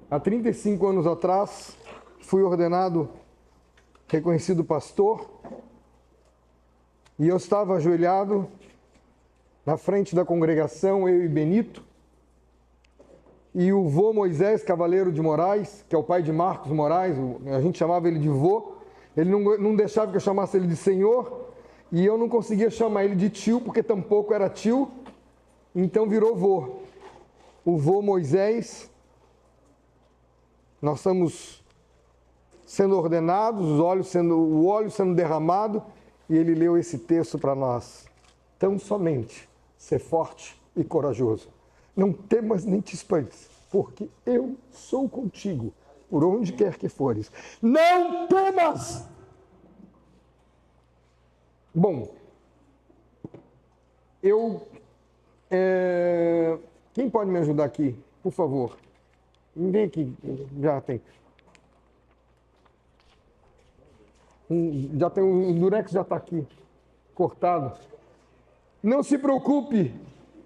Há 35 anos atrás, fui ordenado reconhecido pastor e eu estava ajoelhado na frente da congregação, eu e Benito, e o vô Moisés Cavaleiro de Moraes, que é o pai de Marcos Moraes, a gente chamava ele de vô, ele não deixava que eu chamasse ele de senhor, e eu não conseguia chamar ele de tio, porque tampouco era tio, então virou vô. O vô Moisés, nós estamos sendo ordenados, o óleo sendo derramado, e ele leu esse texto para nós. Tão somente ser forte e corajoso. Não temas nem te espantes, porque eu sou contigo, por onde quer que fores. Não temas! Bom, quem pode me ajudar aqui, por favor? Vem aqui, já tem. O durex já está aqui, cortado. Não se preocupe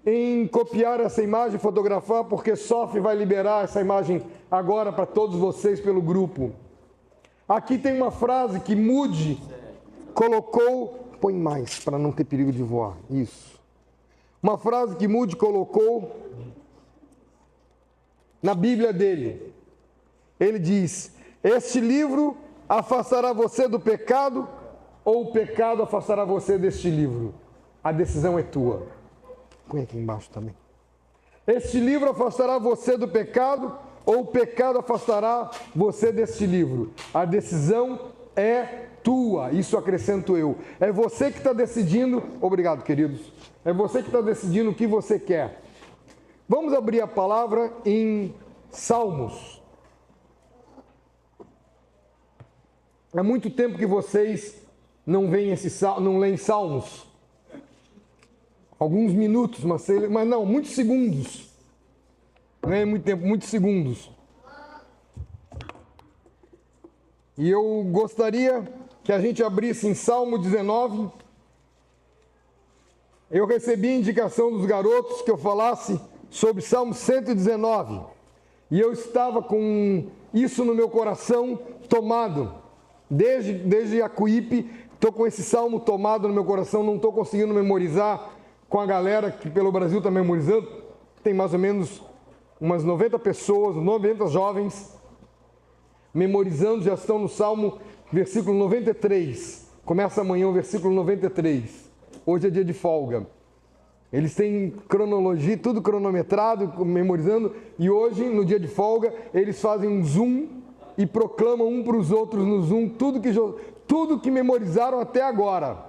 em copiar essa imagem, fotografar, porque Sof vai liberar essa imagem agora para todos vocês pelo grupo. Aqui tem uma frase que Moody colocou, põe mais para não ter perigo de voar, isso. Uma frase que Moody colocou na Bíblia dele. Ele diz: este livro afastará você do pecado ou o pecado afastará você deste livro? A decisão é tua. Põe aqui embaixo também. Este livro afastará você do pecado ou o pecado afastará você deste livro? A decisão é tua. Isso acrescento eu. É você que está decidindo. Obrigado, queridos. É você que está decidindo o que você quer. Vamos abrir a palavra em Salmos. Há muito tempo que vocês não leem Salmos. Alguns minutos, mas não, muitos segundos. Não é muito tempo, muitos segundos. E eu gostaria que a gente abrisse em Salmo 19. Eu recebi a indicação dos garotos que eu falasse sobre Salmo 119. E eu estava com isso no meu coração tomado. Desde Acuípe, estou com esse salmo tomado no meu coração, não estou conseguindo memorizar com a galera que pelo Brasil está memorizando. Tem mais ou menos umas 90 pessoas, 90 jovens memorizando, já estão no Salmo, versículo 93. Começa amanhã o versículo 93. Hoje é dia de folga. Eles têm cronologia, tudo cronometrado, memorizando, e hoje, no dia de folga, eles fazem um zoom e proclamam um para os outros no Zoom tudo que memorizaram até agora.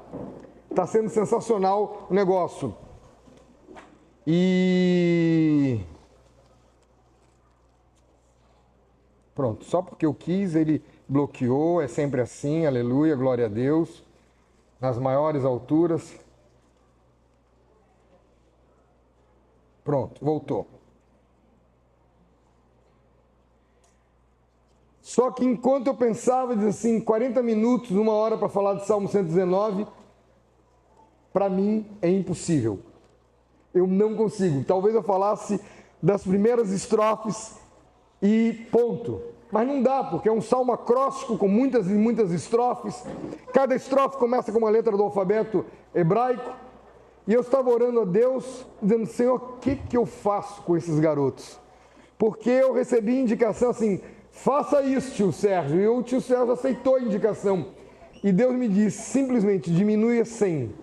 Está sendo sensacional o negócio. E pronto, só porque eu quis, ele bloqueou, é sempre assim, aleluia, glória a Deus, nas maiores alturas. Pronto, voltou. Só que enquanto eu pensava, diz assim, 40 minutos, 1 hora para falar de Salmo 119, para mim é impossível. Eu não consigo. Talvez eu falasse das primeiras estrofes e ponto. Mas não dá, porque é um salmo acróstico com muitas e muitas estrofes. Cada estrofe começa com uma letra do alfabeto hebraico. E eu estava orando a Deus, dizendo, Senhor, o que eu faço com esses garotos? Porque eu recebi indicação assim, faça isso, tio Sérgio. E o tio Sérgio aceitou a indicação. E Deus me disse, simplesmente, diminui a 100.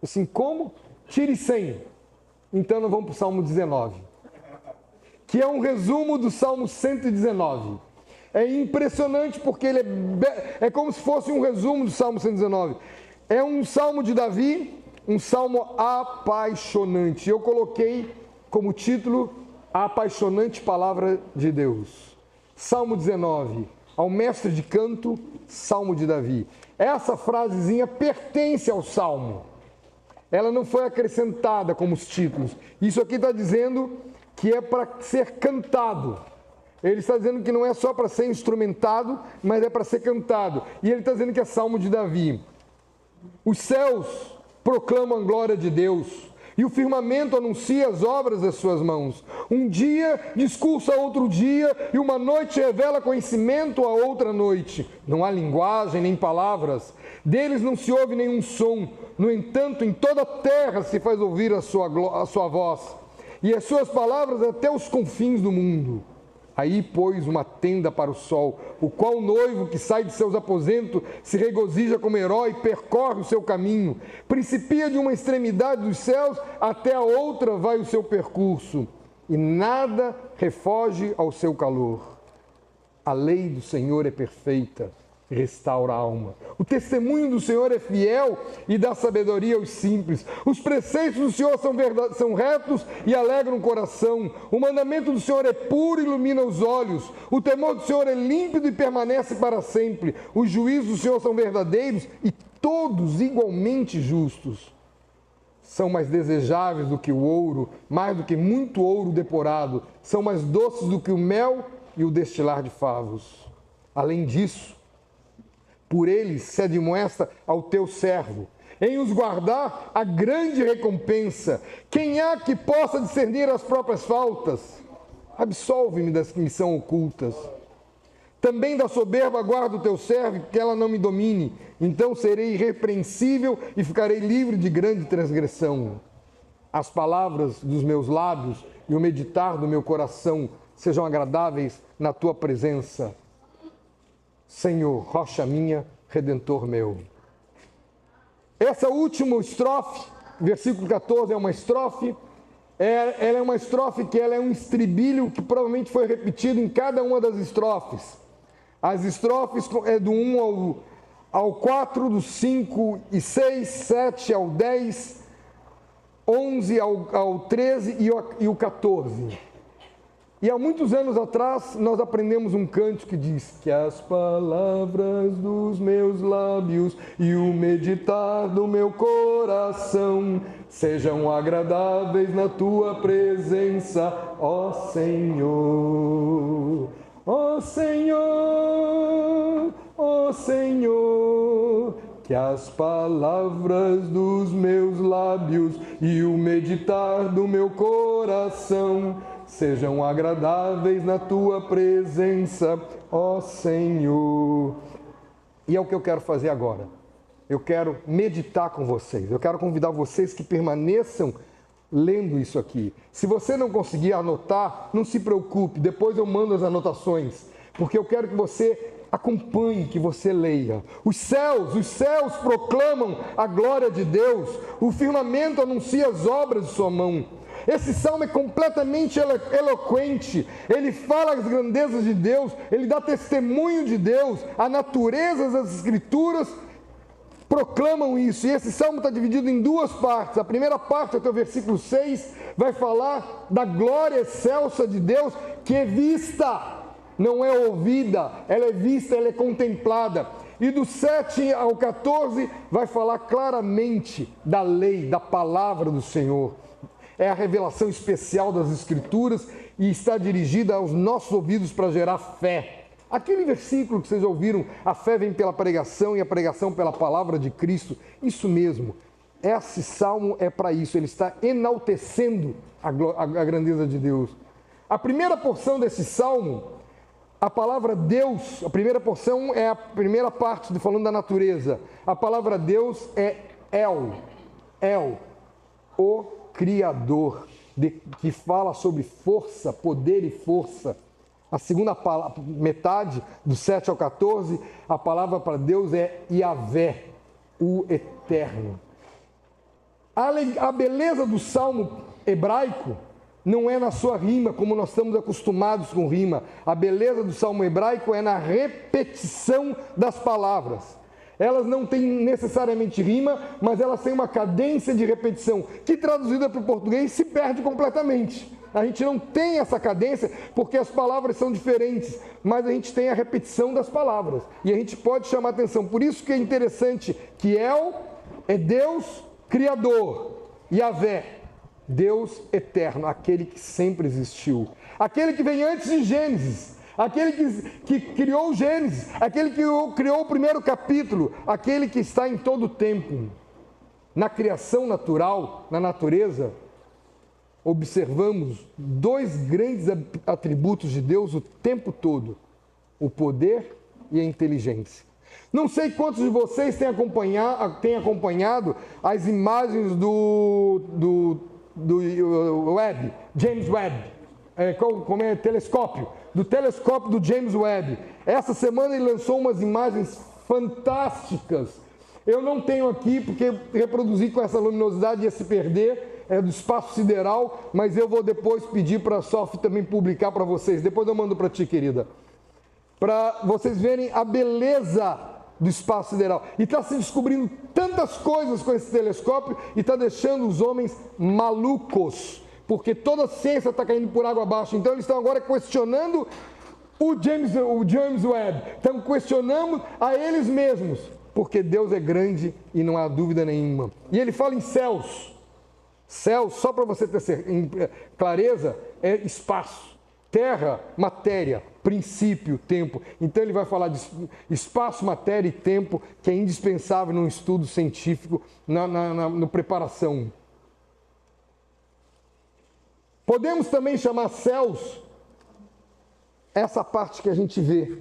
Assim, como? Tire 100. Então nós vamos para o Salmo 19. Que é um resumo do Salmo 119. É impressionante porque ele é como se fosse um resumo do Salmo 119. É um salmo de Davi, um salmo apaixonante. Eu coloquei como título A Apaixonante Palavra de Deus. Salmo 19, ao mestre de canto, Salmo de Davi. Essa frasezinha pertence ao Salmo. Ela não foi acrescentada como os títulos. Isso aqui está dizendo que é para ser cantado. Ele está dizendo que não é só para ser instrumentado, mas é para ser cantado. E ele está dizendo que é Salmo de Davi. Os céus proclamam a glória de Deus. e o firmamento anuncia as obras das suas mãos. Um dia discursa outro dia, e uma noite revela conhecimento a outra noite. Não há linguagem nem palavras, deles não se ouve nenhum som. No entanto, em toda a terra se faz ouvir a sua voz, e as suas palavras até os confins do mundo. Aí pôs uma tenda para o sol, o qual o noivo que sai de seus aposentos se regozija como herói, percorre o seu caminho, principia de uma extremidade dos céus, até a outra vai o seu percurso, e nada refoge ao seu calor. A lei do Senhor é perfeita, restaura a alma. O testemunho do Senhor é fiel e dá sabedoria aos simples. Os preceitos do Senhor são retos e alegram o coração. O mandamento do Senhor é puro e ilumina os olhos. O temor do Senhor é límpido e permanece para sempre. Os juízos do Senhor são verdadeiros e todos igualmente justos. São mais desejáveis do que o ouro, mais do que muito ouro depurado. São mais doces do que o mel e o destilar de favos. Além disso, por eles se admoesta ao teu servo, em os guardar a grande recompensa. Quem há que possa discernir as próprias faltas? Absolve-me das que me são ocultas. Também da soberba guarda o teu servo, que ela não me domine. Então serei irrepreensível e ficarei livre de grande transgressão. As palavras dos meus lábios e o meditar do meu coração sejam agradáveis na tua presença, Senhor, rocha minha, redentor meu. Essa última estrofe, versículo 14, é uma estrofe. Ela é uma estrofe que ela é um estribilho que provavelmente foi repetido em cada uma das estrofes. As estrofes é do 1 ao 4, do 5 e 6, 7 ao 10, 11 ao 13 e o 14. E há muitos anos atrás, nós aprendemos um cântico que diz: que as palavras dos meus lábios e o meditar do meu coração sejam agradáveis na tua presença, ó Senhor. Ó Senhor, ó Senhor, que as palavras dos meus lábios e o meditar do meu coração sejam agradáveis na tua presença, ó Senhor. E é o que eu quero fazer agora. Eu quero meditar com vocês. Eu quero convidar vocês que permaneçam lendo isso aqui. Se você não conseguir anotar, não se preocupe. Depois eu mando as anotações. Porque eu quero que você acompanhe, que você leia. Os céus proclamam a glória de Deus. O firmamento anuncia as obras de sua mão. Esse salmo é completamente eloquente, ele fala as grandezas de Deus, ele dá testemunho de Deus, a natureza das Escrituras proclamam isso. E esse salmo está dividido em duas partes. A primeira parte, até o versículo 6, vai falar da glória excelsa de Deus, que é vista, não é ouvida, ela é vista, ela é contemplada. E do 7 ao 14 vai falar claramente da lei, da palavra do Senhor. É a revelação especial das Escrituras e está dirigida aos nossos ouvidos para gerar fé. Aquele versículo que vocês ouviram, a fé vem pela pregação e a pregação pela palavra de Cristo, isso mesmo, esse salmo é para isso, ele está enaltecendo a grandeza de Deus. A primeira porção desse salmo, a palavra Deus, a primeira porção é a primeira parte falando da natureza. A palavra Deus é El, o Criador, que fala sobre força, poder e força. A segunda metade, do 7 ao 14, a palavra para Deus é Yahvé, o Eterno. A beleza do salmo hebraico não é na sua rima, como nós estamos acostumados com rima. A beleza do salmo hebraico é na repetição das palavras. Elas não têm necessariamente rima, mas elas têm uma cadência de repetição, que traduzida para o português se perde completamente. A gente não tem essa cadência porque as palavras são diferentes, mas a gente tem a repetição das palavras. E a gente pode chamar atenção. Por isso que é interessante que El é Deus Criador, Yahvé, Deus Eterno, aquele que sempre existiu, aquele que vem antes de Gênesis, aquele que criou o Gênesis, aquele que criou o primeiro capítulo, aquele que está em todo o tempo. Na criação natural, na natureza, observamos dois grandes atributos de Deus o tempo todo: o poder e a inteligência. Não sei quantos de vocês têm acompanhado as imagens do Webb, James Webb, telescópio, do telescópio do James Webb. Essa semana ele lançou umas imagens fantásticas. Eu não tenho aqui, porque reproduzir com essa luminosidade ia se perder, é do espaço sideral, mas eu vou depois pedir para a Sophie também publicar para vocês. Depois eu mando para ti, querida. Para vocês verem a beleza do espaço sideral. E está se descobrindo tantas coisas com esse telescópio e está deixando os homens malucos, porque toda a ciência está caindo por água abaixo. Então eles estão agora questionando o James Webb, estão questionando a eles mesmos, porque Deus é grande e não há dúvida nenhuma. E ele fala em céus. Céus, só para você ter clareza, é espaço. Terra, matéria, princípio, tempo. Então ele vai falar de espaço, matéria e tempo, que é indispensável num estudo científico, na preparação. Podemos também chamar céus essa parte que a gente vê.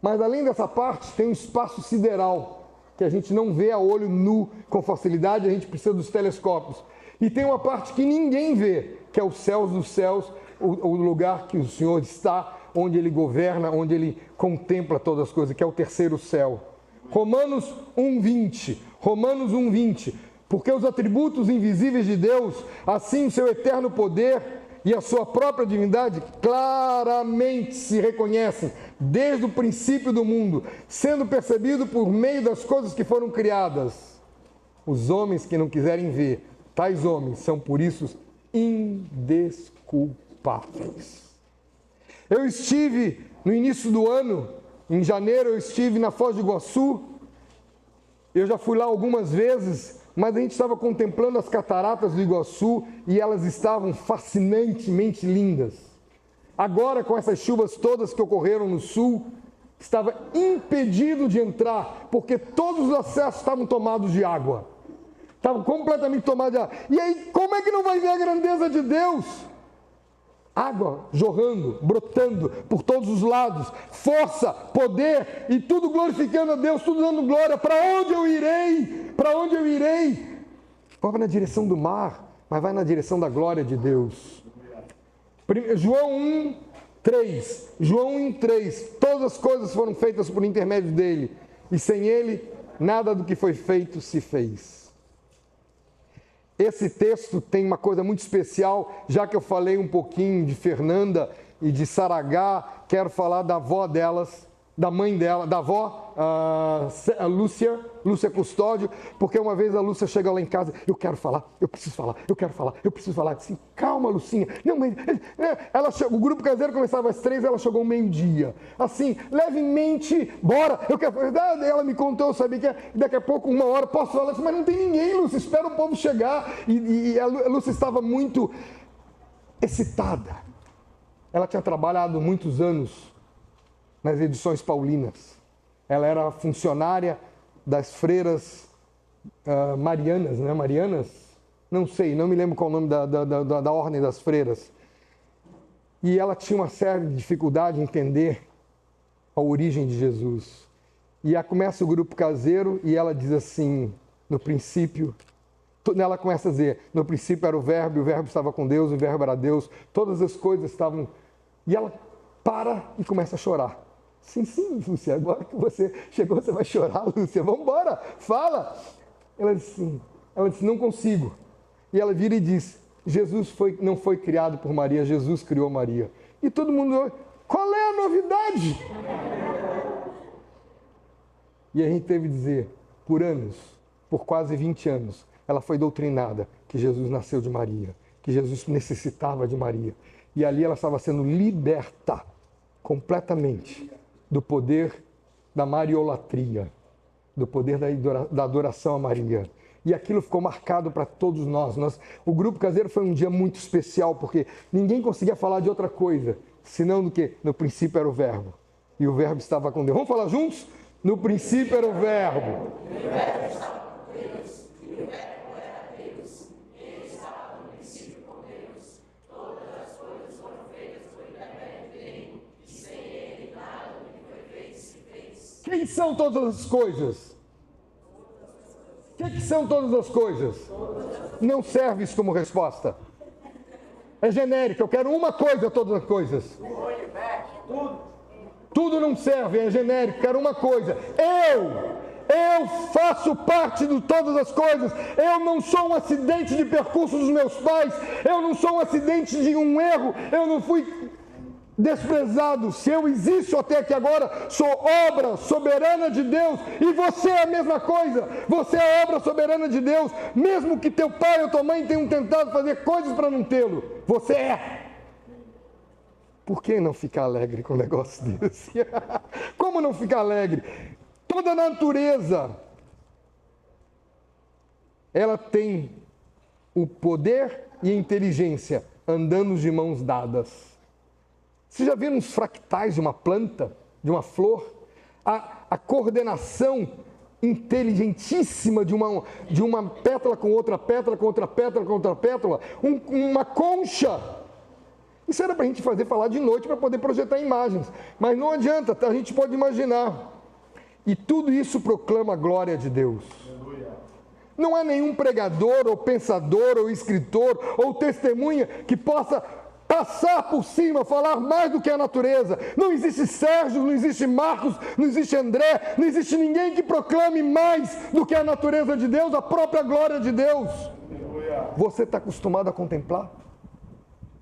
Mas além dessa parte, tem um espaço sideral, que a gente não vê a olho nu com facilidade, a gente precisa dos telescópios. E tem uma parte que ninguém vê, que é os céus dos céus, o lugar que o Senhor está, onde Ele governa, onde Ele contempla todas as coisas, que é o terceiro céu. Romanos 1:20. Romanos 1:20. Porque os atributos invisíveis de Deus, assim o seu eterno poder e a sua própria divindade, claramente se reconhecem desde o princípio do mundo, sendo percebido por meio das coisas que foram criadas. Os homens que não quiserem ver, tais homens são por isso indesculpáveis. Eu estive no início do ano, em janeiro, eu estive na Foz do Iguaçu. Eu já fui lá algumas vezes, mas a gente estava contemplando as cataratas do Iguaçu e elas estavam fascinantemente lindas. Agora, com essas chuvas todas que ocorreram no sul, estava impedido de entrar, porque todos os acessos estavam tomados de água. Estavam completamente tomados de água. E aí, como é que não vai ver a grandeza de Deus? Água jorrando, brotando por todos os lados, força, poder e tudo glorificando a Deus, tudo dando glória. Para onde eu irei? Para onde eu irei? Vai na direção do mar, mas vai na direção da glória de Deus. João 1:3. João 1:3. Todas as coisas foram feitas por intermédio dele, e sem ele, nada do que foi feito se fez. Esse texto tem uma coisa muito especial, já que eu falei um pouquinho de Fernanda e de Saragá, quero falar da avó delas, da mãe dela, da avó, a Lúcia Custódio, porque uma vez a Lúcia chega lá em casa, eu quero falar, eu preciso falar. Eu disse, calma, Lucinha. Não, mas o grupo caseiro começava às 3, ela chegou ao meio-dia. Assim, levemente, bora, eu quero. Ela me contou, eu sabia que daqui a pouco, 1 hora, posso falar, mas não tem ninguém, Lúcia, espera o povo chegar. E a Lúcia estava muito excitada. Ela tinha trabalhado muitos anos nas edições paulinas. Ela era funcionária das freiras marianas, né? Marianas? Não sei, não me lembro qual o nome da ordem das freiras. E ela tinha uma séria dificuldade em entender a origem de Jesus. E aí começa o grupo caseiro e ela diz assim, no princípio, ela começa a dizer, no princípio era o Verbo, e o Verbo estava com Deus, o Verbo era Deus, todas as coisas estavam... E ela para e começa a chorar. Sim, Lúcia, agora que você chegou, você vai chorar, Lúcia, vamos embora, fala. Ela disse, não consigo. E ela vira e diz, Jesus não foi criado por Maria, Jesus criou Maria. E todo mundo, qual é a novidade? E a gente teve que dizer, por anos, por quase 20 anos, ela foi doutrinada que Jesus nasceu de Maria, que Jesus necessitava de Maria. E ali ela estava sendo liberta completamente do poder da mariolatria, do poder da adoração a Maria. E aquilo ficou marcado para todos nós. O grupo caseiro foi um dia muito especial, porque ninguém conseguia falar de outra coisa, senão do que no princípio era o Verbo. E o Verbo estava com Deus. Vamos falar juntos? No princípio era o Verbo. Quem são todas as coisas? O que são todas as coisas? Não serve isso como resposta. É genérico, eu quero uma coisa, todas as coisas. Tudo não serve, é genérico, quero uma coisa. Eu faço parte de todas as coisas. Eu não sou um acidente de percurso dos meus pais. Eu não sou um acidente de um erro. Eu não fui desprezado. Se eu existo até aqui agora, sou obra soberana de Deus. E você é a mesma coisa. Você é obra soberana de Deus. Mesmo que teu pai ou tua mãe tenham tentado fazer coisas para não tê-lo, você é. Por que não ficar alegre com um negócio desse? Como não ficar alegre? Toda a natureza, ela tem o poder e a inteligência andando de mãos dadas. Você já viu uns fractais de uma planta, de uma flor? A coordenação inteligentíssima de uma pétala com outra pétala, com outra pétala, com outra pétala, uma concha. Isso era para a gente falar de noite para poder projetar imagens, mas não adianta, a gente pode imaginar. E tudo isso proclama a glória de Deus. Não há nenhum pregador, ou pensador, ou escritor, ou testemunha que possa passar por cima, falar mais do que a natureza. Não existe Sérgio, não existe Marcos, não existe André, não existe ninguém que proclame mais do que a natureza de Deus, a própria glória de Deus. Você está acostumado a contemplar?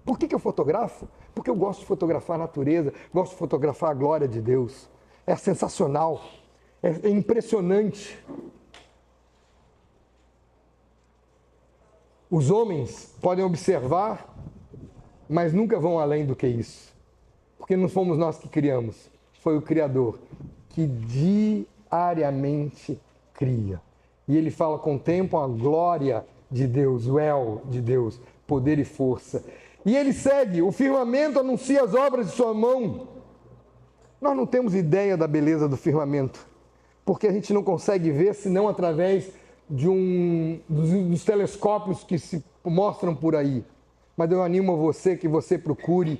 Por que eu fotografo? Porque eu gosto de fotografar a natureza, gosto de fotografar a glória de Deus. É sensacional. É impressionante. Os homens podem observar, mas nunca vão além do que isso. Porque não fomos nós que criamos, foi o Criador que diariamente cria. E ele fala, contemplam a glória de Deus, o El de Deus, poder e força. E ele segue, o firmamento anuncia as obras de sua mão. Nós não temos ideia da beleza do firmamento, porque a gente não consegue ver senão através dos telescópios que se mostram por aí. Mas eu animo você que você procure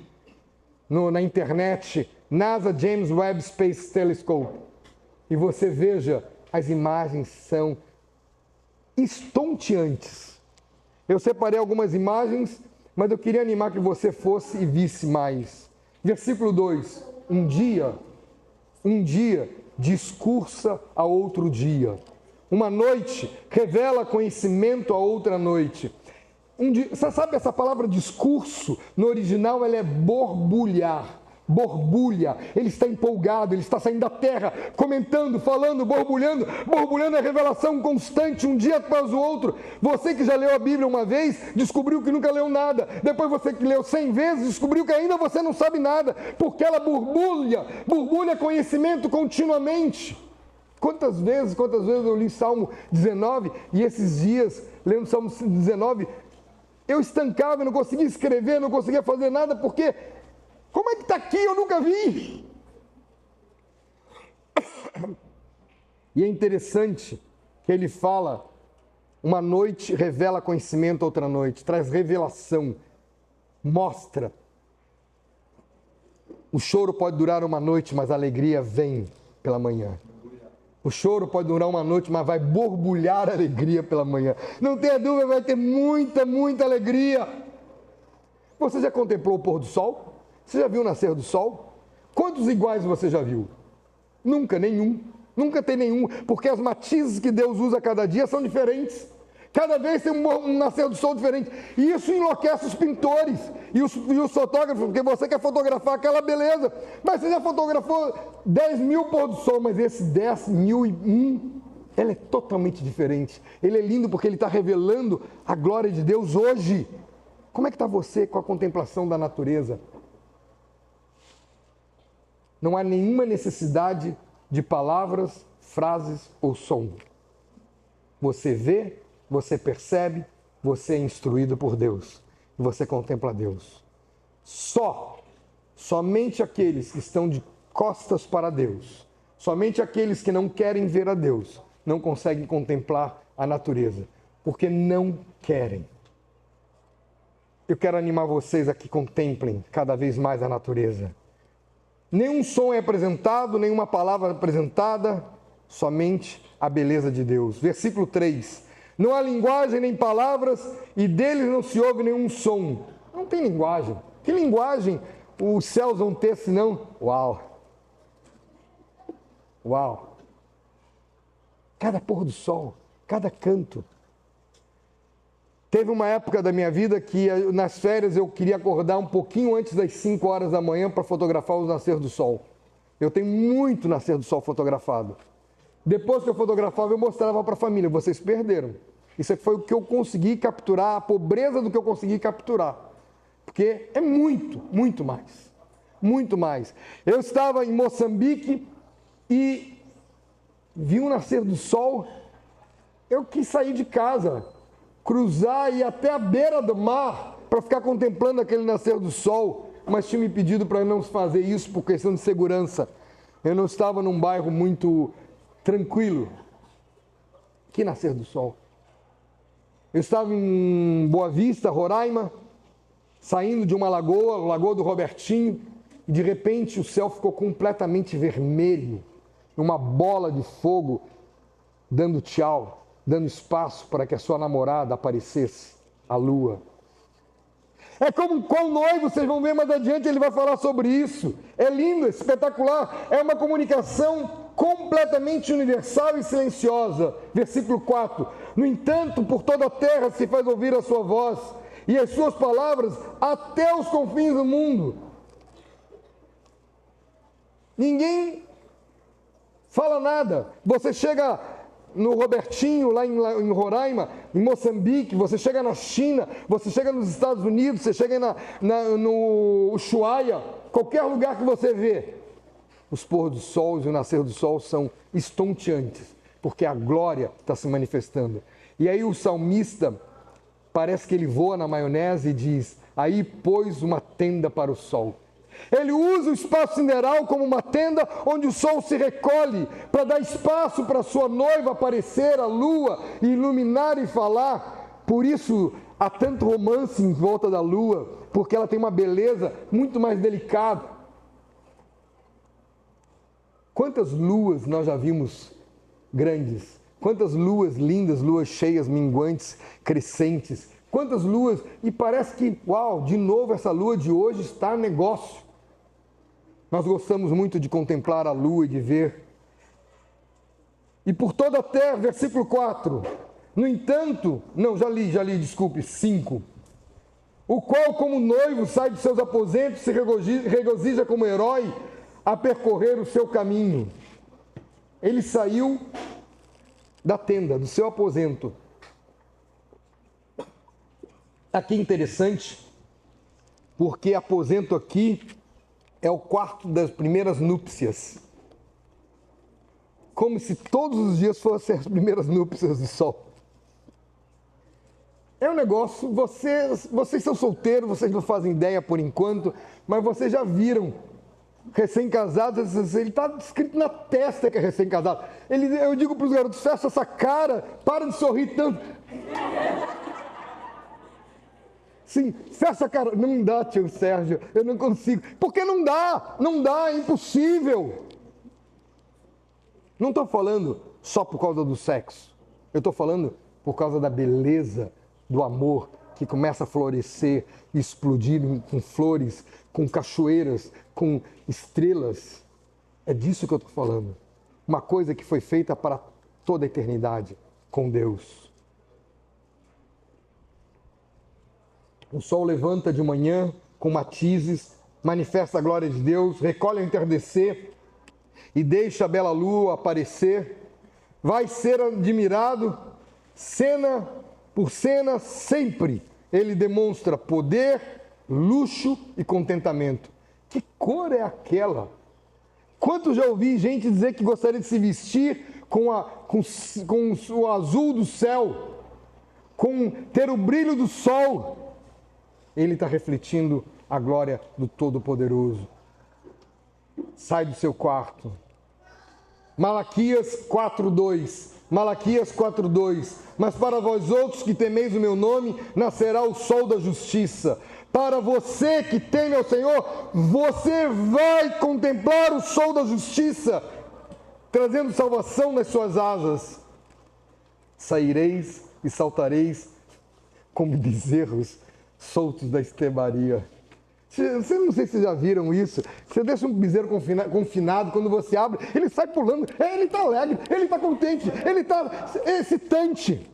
na internet NASA James Webb Space Telescope e você veja, as imagens são estonteantes. Eu separei algumas imagens, mas eu queria animar que você fosse e visse mais. Versículo 2. Um dia discursa a outro dia. Uma noite revela conhecimento a outra noite. Você sabe essa palavra discurso? No original ela é borbulhar. Borbulha. Ele está empolgado, ele está saindo da terra, comentando, falando, borbulhando. Borbulhando é revelação constante, um dia após o outro. Você que já leu a Bíblia uma vez, descobriu que nunca leu nada. Depois você que leu 100 vezes, descobriu que ainda você não sabe nada. Porque ela borbulha conhecimento continuamente. Quantas vezes eu li Salmo 19 e esses dias, lendo Salmo 19, eu estancava, não conseguia escrever, não conseguia fazer nada, porque como é que está aqui? Eu nunca vi. E é interessante que ele fala, uma noite revela conhecimento, outra noite, traz revelação, mostra. O choro pode durar uma noite, mas a alegria vem pela manhã. O choro pode durar uma noite, mas vai borbulhar a alegria pela manhã. Não tenha dúvida, vai ter muita, muita alegria. Você já contemplou o pôr do sol? Você já viu o nascer do sol? Quantos iguais você já viu? Nunca, nenhum. Nunca tem nenhum, porque as matizes que Deus usa cada dia são diferentes. Cada vez tem um nascer do sol diferente. E isso enlouquece os pintores e os fotógrafos, porque você quer fotografar aquela beleza. Mas você já fotografou 10 mil pôr do sol, mas esse 10.001, ele é totalmente diferente. Ele é lindo porque ele está revelando a glória de Deus hoje. Como é que está você com a contemplação da natureza? Não há nenhuma necessidade de palavras, frases ou som. Você vê, você percebe, você é instruído por Deus. E você contempla Deus. Somente aqueles que estão de costas para Deus, somente aqueles que não querem ver a Deus, não conseguem contemplar a natureza, porque não querem. Eu quero animar vocês a que contemplem cada vez mais a natureza. Nenhum som é apresentado, nenhuma palavra apresentada, somente a beleza de Deus. Versículo 3. Não há linguagem nem palavras, e deles não se ouve nenhum som. Não tem linguagem. Que linguagem os céus vão ter senão? Uau! Uau! Cada pôr do sol, cada canto. Teve uma época da minha vida que nas férias eu queria acordar um pouquinho antes das 5 horas da manhã para fotografar o nascer do sol. Eu tenho muito nascer do sol fotografado. Depois que eu fotografava, eu mostrava para a família. Vocês perderam. Isso foi o que eu consegui capturar, a pobreza do que eu consegui capturar. Porque é muito, muito mais. Muito mais. Eu estava em Moçambique e vi o nascer do sol. Eu quis sair de casa, cruzar e ir até a beira do mar para ficar contemplando aquele nascer do sol. Mas tinha me pedido para não fazer isso por questão de segurança. Eu não estava num bairro muito tranquilo. Que nascer do sol. Eu estava em Boa Vista, Roraima, saindo de uma lagoa, a Lagoa do Robertinho, e de repente o céu ficou completamente vermelho, uma bola de fogo, dando tchau, dando espaço para que a sua namorada aparecesse, a lua. É como qual noivo, vocês vão ver mais adiante, ele vai falar sobre isso. É lindo, é espetacular, é uma comunicação completamente universal e silenciosa. Versículo 4. No entanto, por toda a terra se faz ouvir a sua voz, e as suas palavras até os confins do mundo. Ninguém fala nada. Você chega no Robertinho, lá em Roraima, em Moçambique, você chega na China, você chega nos Estados Unidos, você chega no Ushuaia, qualquer lugar que você vê, os pôr do sol e o nascer do sol são estonteantes, porque a glória está se manifestando. E aí o salmista, parece que ele voa na maionese e diz, aí pôs uma tenda para o sol. Ele usa o espaço sideral como uma tenda onde o sol se recolhe para dar espaço para sua noiva aparecer, a lua, e iluminar e falar. Por isso há tanto romance em volta da lua, porque ela tem uma beleza muito mais delicada. Quantas luas nós já vimos grandes? Quantas luas lindas, luas cheias, minguantes, crescentes. Quantas luas, e parece que, uau, de novo essa lua de hoje está negócio. Nós gostamos muito de contemplar a lua e de ver. E por toda a terra, versículo 4. No entanto, não, já li, desculpe, 5. O qual, como noivo, sai de seus aposentos, se regozija como herói a percorrer o seu caminho. Ele saiu da tenda, do seu aposento. Aqui é interessante, porque aposento aqui é o quarto das primeiras núpcias. Como se todos os dias fossem as primeiras núpcias do sol. É um negócio, vocês são solteiros, vocês não fazem ideia por enquanto, mas vocês já viram recém-casados, ele está escrito na testa que é recém-casado. Eu digo para os garotos, fecha essa cara, para de sorrir tanto. Sim, fecha a cara. Não dá, tio Sérgio, eu não consigo. Porque não dá, é impossível. Não estou falando só por causa do sexo. Eu estou falando por causa da beleza do amor que começa a florescer, explodir com flores, com cachoeiras, com estrelas. É disso que eu estou falando. Uma coisa que foi feita para toda a eternidade com Deus. O sol levanta de manhã com matizes, manifesta a glória de Deus, recolhe ao entardecer e deixa a bela lua aparecer. Vai ser admirado, cena por cena, sempre. Ele demonstra poder, luxo e contentamento. Que cor é aquela? Quantos já ouvi gente dizer que gostaria de se vestir com o azul do céu, com ter o brilho do sol? Ele está refletindo a glória do Todo-Poderoso. Sai do seu quarto. Malaquias 4:2. Malaquias 4:2. Mas para vós outros que temeis o meu nome, nascerá o sol da justiça. Para você que teme ao Senhor, você vai contemplar o sol da justiça, trazendo salvação nas suas asas. Saireis e saltareis como bezerros soltos da estebaria. Você não sei se vocês já viram isso. Você deixa um bezerro confinado, quando você abre, ele sai pulando. Ele está alegre, ele está contente, ele está excitante.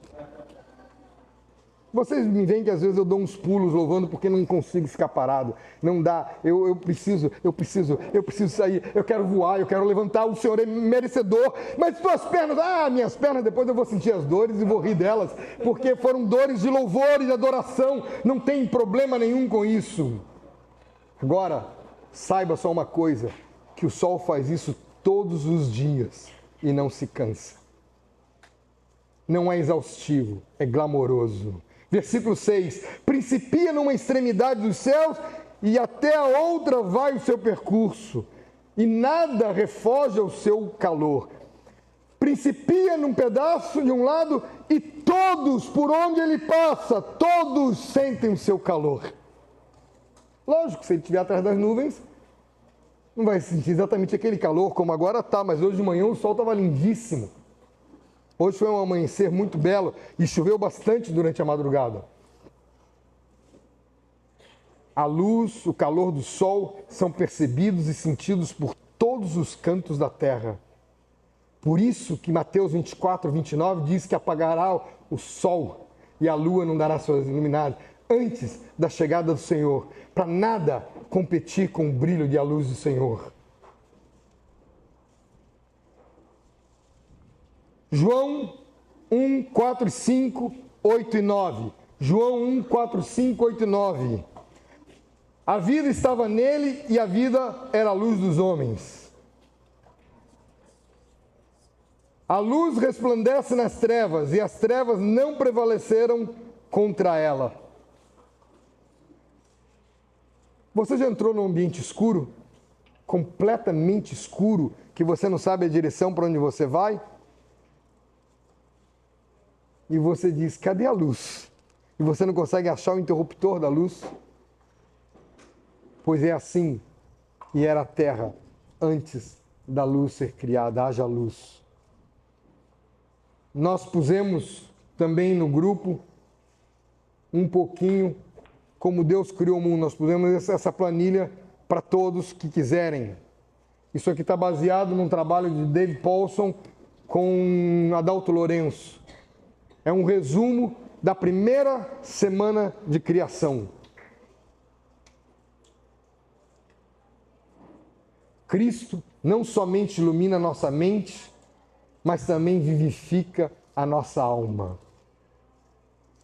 Vocês me veem que às vezes eu dou uns pulos louvando porque não consigo ficar parado. Não dá, eu preciso sair, eu quero voar, eu quero levantar, o Senhor é merecedor. Mas tuas pernas, minhas pernas, depois eu vou sentir as dores e vou rir delas, porque foram dores de louvor e de adoração. Não tem problema nenhum com isso. Agora, saiba só uma coisa, que o sol faz isso todos os dias e não se cansa. Não é exaustivo, é glamouroso. Versículo 6, principia numa extremidade dos céus e até a outra vai o seu percurso, e nada refoge ao seu calor. Principia num pedaço de um lado e todos, por onde ele passa, todos sentem o seu calor. Lógico, se ele estiver atrás das nuvens, não vai sentir exatamente aquele calor como agora está, mas hoje de manhã o sol estava lindíssimo. Hoje foi um amanhecer muito belo e choveu bastante durante a madrugada. A luz, o calor do sol são percebidos e sentidos por todos os cantos da terra. Por isso que Mateus 24:29 diz que apagará o sol e a lua não dará suas iluminadas antes da chegada do Senhor, para nada competir com o brilho e a luz do Senhor. João 1, 4, 5, 8 e 9. João 1, 4, 5, 8 e 9. A vida estava nele e a vida era a luz dos homens. A luz resplandece nas trevas e as trevas não prevaleceram contra ela. Você já entrou num ambiente escuro? Completamente escuro, que você não sabe a direção para onde você vai? E você diz, cadê a luz? E você não consegue achar o interruptor da luz? Pois é assim que era a terra antes da luz ser criada, haja luz. Nós pusemos também no grupo um pouquinho como Deus criou o mundo. Nós pusemos essa planilha para todos que quiserem. Isso aqui está baseado num trabalho de Dave Paulson com Adalto Lourenço. É um resumo da primeira semana de criação. Cristo não somente ilumina a nossa mente, mas também vivifica a nossa alma.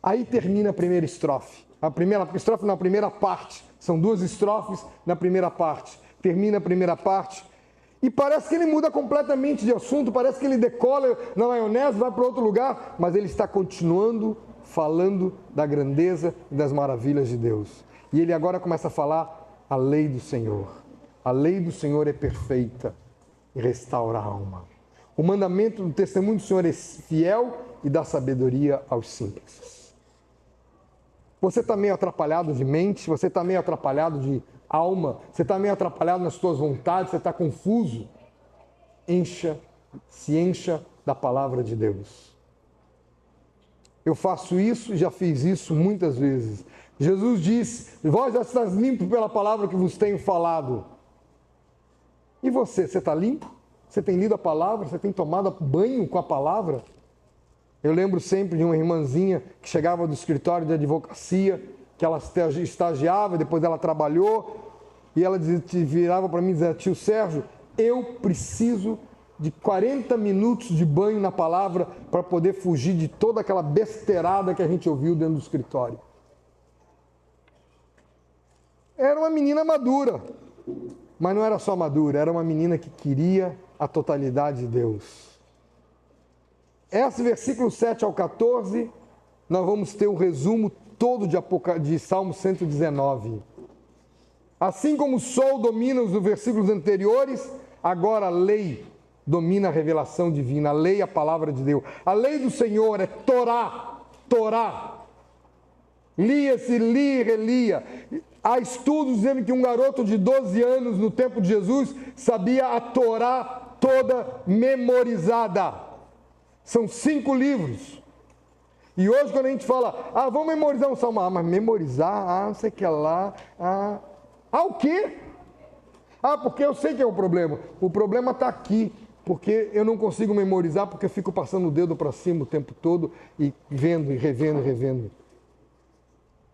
Aí termina a primeira estrofe. A primeira estrofe na primeira parte. São duas estrofes na primeira parte. Termina a primeira parte. E parece que ele muda completamente de assunto, parece que ele decola na maionese, vai para outro lugar, mas ele está continuando falando da grandeza e das maravilhas de Deus. E ele agora começa a falar a lei do Senhor. A lei do Senhor é perfeita e restaura a alma. O mandamento do testemunho do Senhor é fiel e dá sabedoria aos simples. Você está meio atrapalhado de mente, você está meio atrapalhado de alma, você está meio atrapalhado nas suas vontades, você está confuso. Se encha da palavra de Deus. Eu faço isso e já fiz isso muitas vezes. Jesus disse, vós já estáis limpos pela palavra que vos tenho falado. E você está limpo? Você tem lido a palavra? Você tem tomado banho com a palavra? Eu lembro sempre de uma irmãzinha que chegava do escritório de advocacia, que ela estagiava, depois ela trabalhou, e ela virava para mim e dizia, tio Sérgio, eu preciso de 40 minutos de banho na palavra para poder fugir de toda aquela besteirada que a gente ouviu dentro do escritório. Era uma menina madura, mas não era só madura, era uma menina que queria a totalidade de Deus. Esse versículo 7 ao 14, nós vamos ter o resumo todo de Salmo 119. Assim como o sol domina os versículos anteriores, agora a lei domina a revelação divina, a lei é a palavra de Deus. A lei do Senhor é Torá, Torá. Lia-se, lia e relia. Há estudos dizendo que um garoto de 12 anos no tempo de Jesus sabia a Torá toda memorizada. São 5 livros. E hoje quando a gente fala, vamos memorizar um salmo, mas memorizar, não sei o que lá, o quê? Porque eu sei que é o problema. O problema está aqui, porque eu não consigo memorizar, porque eu fico passando o dedo para cima o tempo todo e vendo, e revendo, e revendo.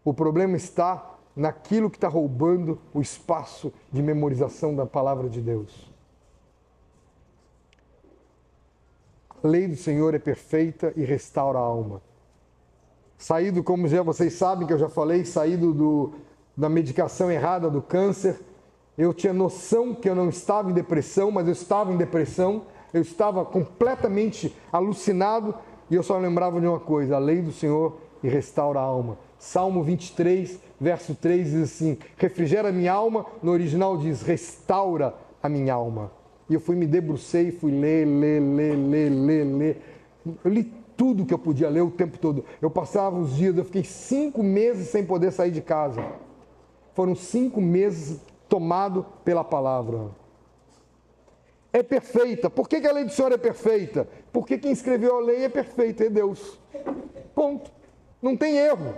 O problema está naquilo que está roubando o espaço de memorização da palavra de Deus. A lei do Senhor é perfeita e restaura a alma. Saído, como já vocês sabem que eu já falei, saído da medicação errada do câncer, eu tinha noção que eu não estava em depressão, mas eu estava em depressão, eu estava completamente alucinado e eu só lembrava de uma coisa, a lei do Senhor e restaura a alma. Salmo 23, verso 3 diz assim, refrigera minha alma, no original diz, restaura a minha alma. E eu me debrucei, fui ler. Eu li tudo que eu podia ler o tempo todo. Eu passava os dias, eu fiquei 5 meses sem poder sair de casa. Foram 5 meses tomado pela palavra. É perfeita. Por que a lei do Senhor é perfeita? Porque quem escreveu a lei é perfeito, é Deus. Ponto. Não tem erro.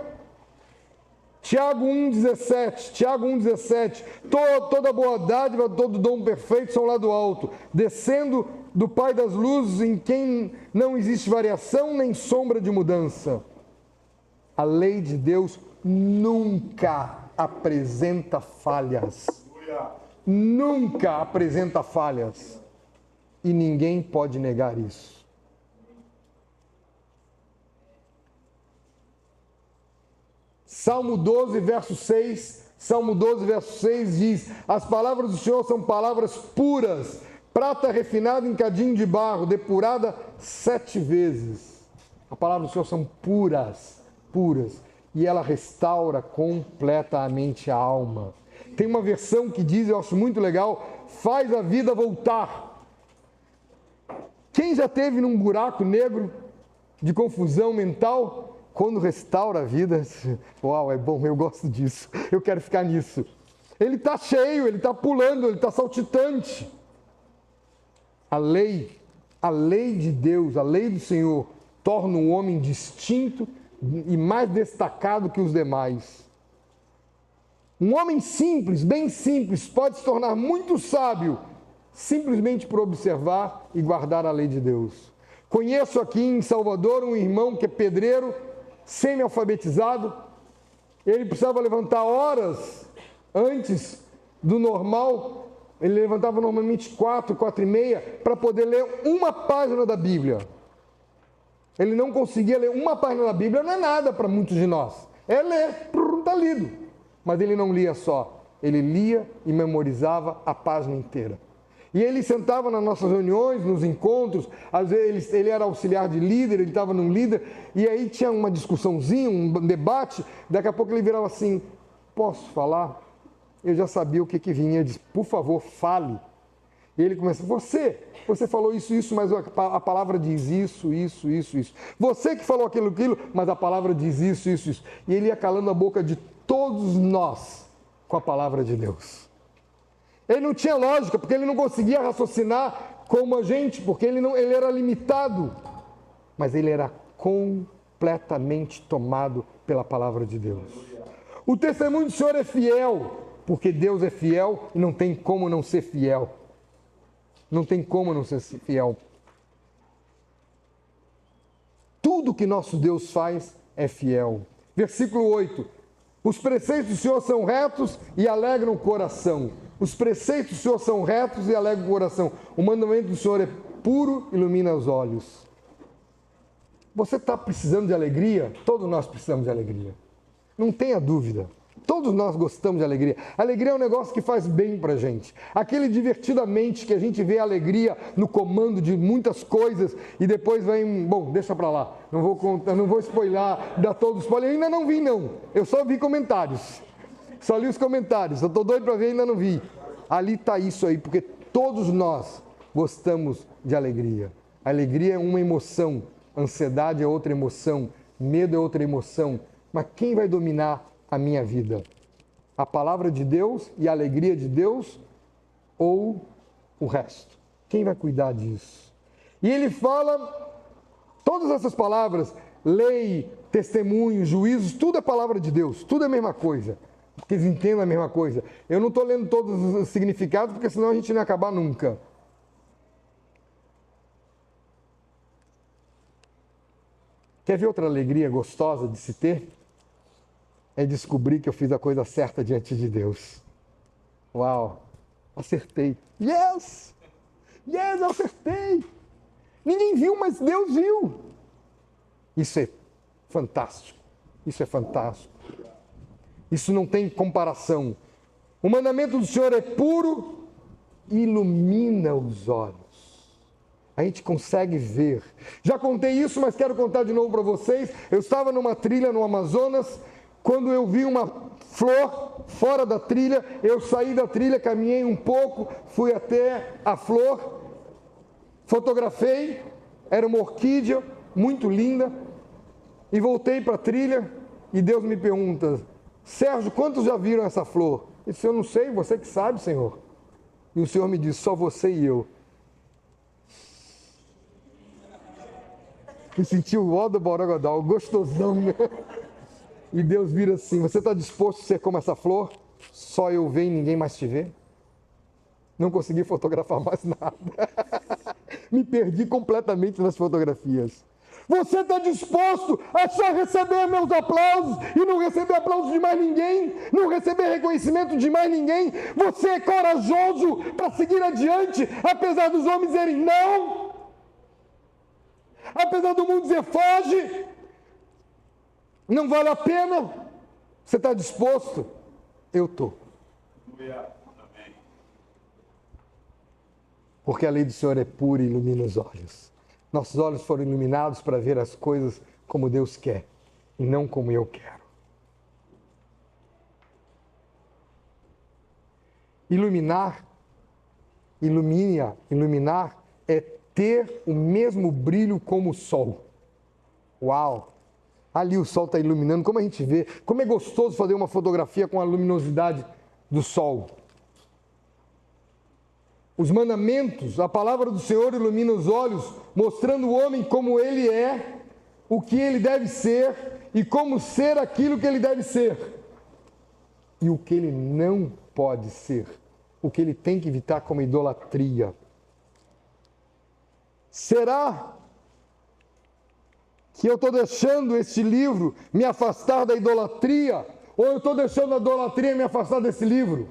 Tiago 1,17, toda boa dádiva, todo dom perfeito são lá do alto, descendo do Pai das luzes, em quem não existe variação nem sombra de mudança. A lei de Deus nunca apresenta falhas. Nunca apresenta falhas. E ninguém pode negar isso. Salmo 12, verso 6 diz, as palavras do Senhor são palavras puras, prata refinada em cadinho de barro, depurada 7 vezes. As palavras do Senhor são puras, e ela restaura completamente a alma. Tem uma versão que diz, eu acho muito legal, faz a vida voltar. Quem já esteve num buraco negro de confusão mental? Quando restaura a vida, uau, é bom, eu gosto disso, eu quero ficar nisso. Ele está cheio, ele está pulando, ele está saltitante. A lei de Deus, a lei do Senhor, torna um homem distinto e mais destacado que os demais. Um homem simples, bem simples, pode se tornar muito sábio, simplesmente por observar e guardar a lei de Deus. Conheço aqui em Salvador um irmão que é pedreiro, semi-alfabetizado, ele precisava levantar horas antes do normal, ele levantava normalmente 4h30 para poder ler uma página da Bíblia. Ele não conseguia ler uma página da Bíblia, não é nada para muitos de nós. É ler, está lido. Mas ele não lia só, ele lia e memorizava a página inteira. E ele sentava nas nossas reuniões, nos encontros, às vezes ele era auxiliar de líder, ele estava num líder, e aí tinha uma discussãozinha, um debate, daqui a pouco ele virava assim, posso falar? Eu já sabia o que vinha, ele disse, por favor, fale. E ele começa, você falou isso, mas a palavra diz isso. Você que falou aquilo, mas a palavra diz isso. E ele ia calando a boca de todos nós com a palavra de Deus. Ele não tinha lógica, porque ele não conseguia raciocinar como a gente, porque ele era limitado. Mas ele era completamente tomado pela palavra de Deus. O testemunho do Senhor é fiel, porque Deus é fiel e não tem como não ser fiel. Não tem como não ser fiel. Tudo que nosso Deus faz é fiel. Versículo 8. Os preceitos do Senhor são retos e alegram o coração. Os preceitos do Senhor são retos e alegram o coração. O mandamento do Senhor é puro, ilumina os olhos. Você está precisando de alegria? Todos nós precisamos de alegria. Não tenha dúvida. Todos nós gostamos de alegria. Alegria é um negócio que faz bem para a gente. Aquele divertidamente que a gente vê alegria no comando de muitas coisas e depois vem... Bom, deixa para lá. Não vou spoiler, dar todos os spoilers. Eu ainda não vi, não. Eu só vi comentários. Só li os comentários. Eu estou doido para ver e ainda não vi. Ali está isso aí, porque todos nós gostamos de alegria. A alegria é uma emoção, ansiedade é outra emoção, medo é outra emoção. Mas quem vai dominar a minha vida? A palavra de Deus e a alegria de Deus ou o resto? Quem vai cuidar disso? E ele fala, todas essas palavras, lei, testemunho, juízos, tudo é palavra de Deus, tudo é a mesma coisa. Porque eles entendem a mesma coisa. Eu não estou lendo todos os significados, porque senão a gente não ia acabar nunca. Quer ver outra alegria gostosa de se ter? É descobrir que eu fiz a coisa certa diante de Deus. Uau! Acertei. Yes! Yes, eu acertei! Ninguém viu, mas Deus viu. Isso é fantástico. Isso é fantástico. Isso não tem comparação. O mandamento do Senhor é puro, ilumina os olhos. A gente consegue ver. Já contei isso, mas quero contar de novo para vocês. Eu estava numa trilha no Amazonas, quando eu vi uma flor fora da trilha, eu saí da trilha, caminhei um pouco, fui até a flor, fotografei, era uma orquídea muito linda, e voltei para a trilha, e Deus me pergunta, Sérgio, quantos já viram essa flor? Eu disse, eu não sei, você que sabe, Senhor. E o Senhor me disse, só você e eu. Me senti o ó do Borogodó, o gostosão, né? E Deus vira assim, você está disposto a ser como essa flor? Só eu ver e ninguém mais te vê? Não consegui fotografar mais nada. Me perdi completamente nas fotografias. Você está disposto a só receber meus aplausos e não receber aplausos de mais ninguém? Não receber reconhecimento de mais ninguém? Você é corajoso para seguir adiante, apesar dos homens dizerem não? Apesar do mundo dizer foge? Não vale a pena? Você está disposto? Eu estou. Porque a lei do Senhor é pura e ilumina os olhos. Nossos olhos foram iluminados para ver as coisas como Deus quer e não como eu quero. Iluminar é ter o mesmo brilho como o sol. Uau! Ali o sol está iluminando, como a gente vê, como é gostoso fazer uma fotografia com a luminosidade do sol. Os mandamentos, a palavra do Senhor ilumina os olhos, mostrando o homem como ele é, o que ele deve ser e como ser aquilo que ele deve ser. E o que ele não pode ser, o que ele tem que evitar como idolatria. Será que eu estou deixando este livro me afastar da idolatria? Ou eu estou deixando a idolatria me afastar desse livro?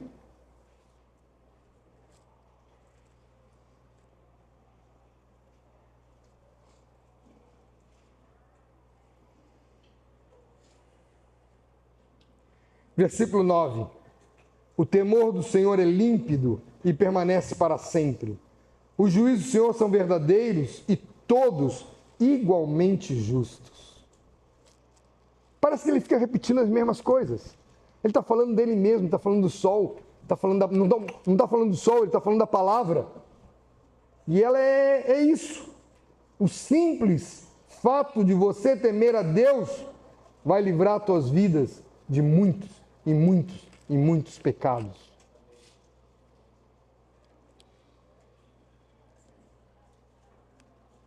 Versículo 9. O temor do Senhor é límpido e permanece para sempre. Os juízos do Senhor são verdadeiros e todos igualmente justos. Parece que ele fica repetindo as mesmas coisas. Ele está falando dele mesmo, está falando do sol, não está falando do sol, ele está falando da palavra. E ela é isso. O simples fato de você temer a Deus vai livrar tuas vidas de muitos e muitos e muitos pecados.